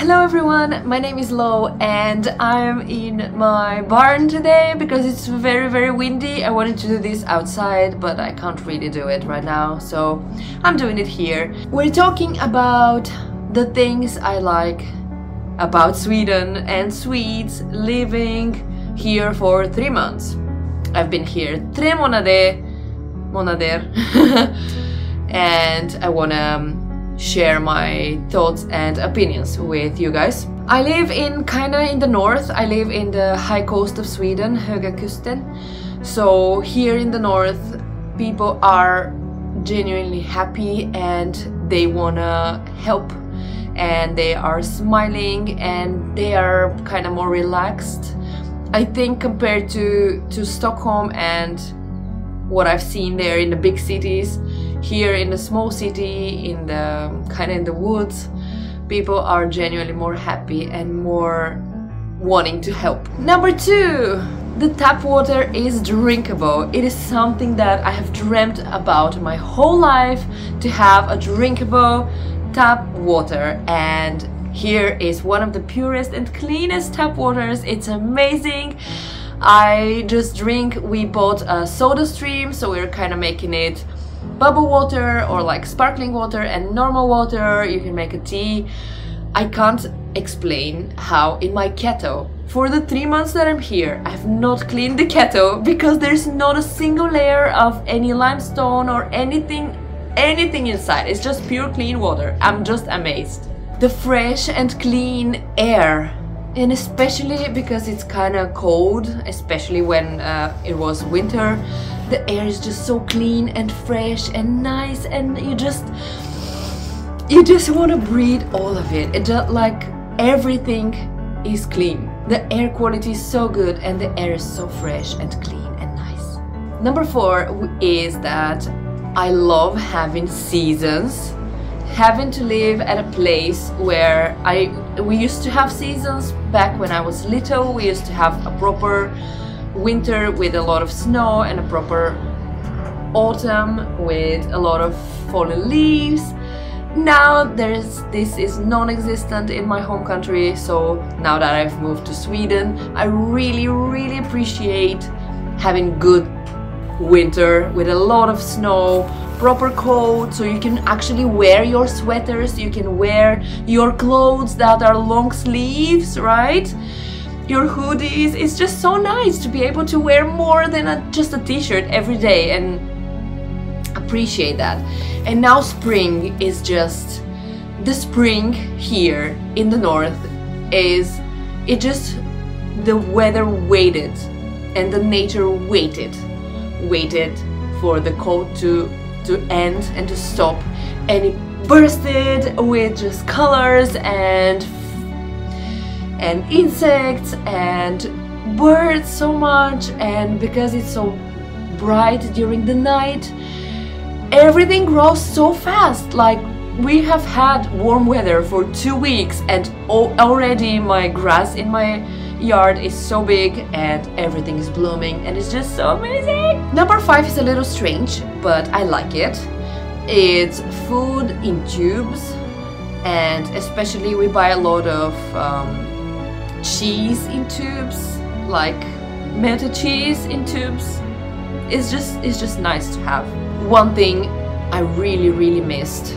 Hello everyone, my name is Lo and I'm in my barn today because it's very windy. I wanted to do this outside but I can't really do it right now, so I'm doing it here. We're talking about the things I like about Sweden and Swedes living here for 3 months. I've been here 3 månader and I wanna share my thoughts and opinions with you guys. I live in kinda in the north. I live in the high coast of Sweden, Höga Kusten. So here in the north, people are genuinely happy and they wanna help and they are smiling and they are kind of more relaxed. I think compared to Stockholm and what I've seen there in the big cities, here in the small city, in the kind of in the woods, people are genuinely more happy and more wanting to help. Number 2, the tap water is drinkable. It is something that I have dreamt about my whole life, to have a drinkable tap water, and here is one of the purest and cleanest tap waters. It's amazing. I just drink, we bought a soda stream, so we're kind of making it bubble water or like sparkling water and normal water. You can make a tea. I can't explain how in my kettle, for the 3 months that I'm here, I have not cleaned the kettle because there's not a single layer of any limestone or anything inside. It's just pure clean water. I'm just amazed. The fresh and clean air, and especially because it's kind of cold, especially when it was winter, the air is just so clean and fresh and nice, and you just want to breathe all of it. It just like everything is clean. The air quality is so good and the air is so fresh and clean and nice. Number 4 is that I love having seasons. Having to live at a place where we used to have seasons back when I was little. We used to have a proper winter with a lot of snow and a proper autumn with a lot of fallen leaves. Now this is non-existent in my home country, so now that I've moved to Sweden, I really appreciate having good winter with a lot of snow, proper coat, so you can actually wear your sweaters, you can wear your clothes that are long sleeves, right? Your hoodies. It's just so nice to be able to wear more than just a t-shirt every day, and appreciate that. And now spring is just, the spring here in the north is, the weather waited and the nature waited for the cold to end and to stop, and it bursted with just colors and insects and birds so much, and because it's so bright during the night, everything grows so fast. Like, we have had warm weather for 2 weeks and already my grass in my yard is so big and everything is blooming and it's just so amazing. Number 5 is a little strange, but I like it. It's food in tubes, and especially we buy a lot of cheese in tubes, like melted cheese in tubes. It's just nice to have. One thing I really missed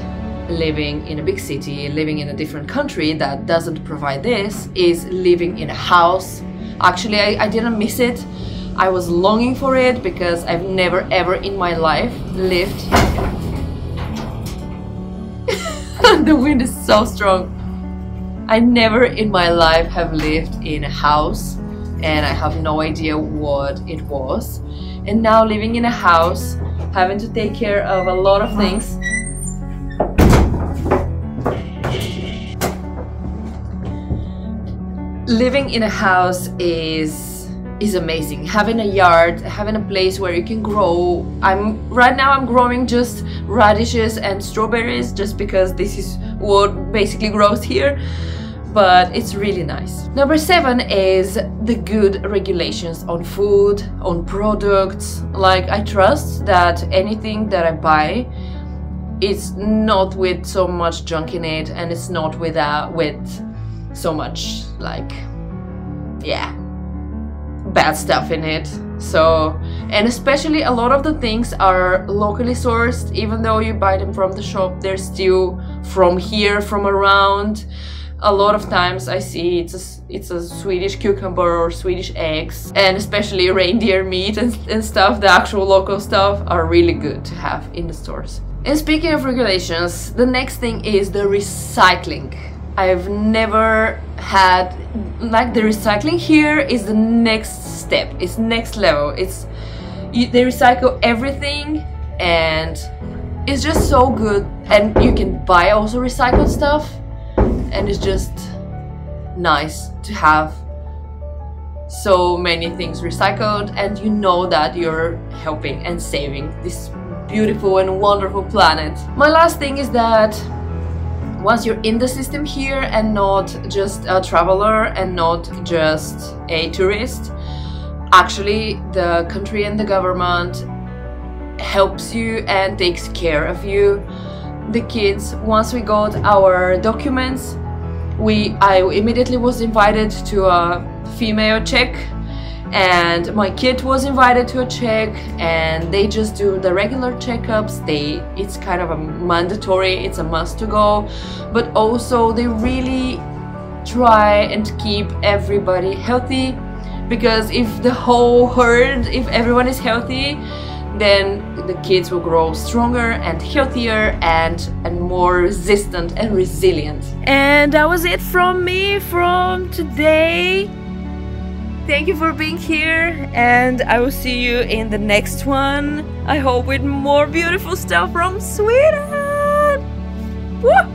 living in a big city, living in a different country that doesn't provide this, is living in a house. Actually, I didn't miss it. I was longing for it because I've never ever in my life lived the wind is so strong. I never in my life have lived in a house and I have no idea what it was. And now living in a house, having to take care of a lot of things. Living in a house is amazing. Having a yard, having a place where you can grow. Right now I'm growing just radishes and strawberries just because this is what basically grows here, but it's really nice. Number 7 is the good regulations on food, on products. Like, I trust that anything that I buy, it's not with so much junk in it, and it's not with so much, like, yeah, bad stuff in it. So, and especially a lot of the things are locally sourced. Even though you buy them from the shop, they're still from here, from around. A lot of times I see it's a Swedish cucumber or Swedish eggs, and especially reindeer meat and stuff. The actual local stuff are really good to have in the stores. And speaking of regulations, the next thing is the recycling. I've never had, like, the recycling here is the next step, it's next level. They recycle everything and it's just so good, and you can buy also recycled stuff, and it's just nice to have so many things recycled, and you know that you're helping and saving this beautiful and wonderful planet. My last thing is that once you're in the system here and not just a traveler and not just a tourist, actually the country and the government helps you and takes care of you. The kids, once we got our documents, I immediately was invited to a female check, and my kid was invited to a check, and they just do the regular checkups. It's kind of a mandatory, it's a must to go, but also they really try and keep everybody healthy, because if the whole herd, if everyone is healthy, then the kids will grow stronger and healthier and more resistant and resilient. And that was it from me from today. Thank you for being here, and I will see you in the next one. I hope with more beautiful stuff from Sweden. Woo!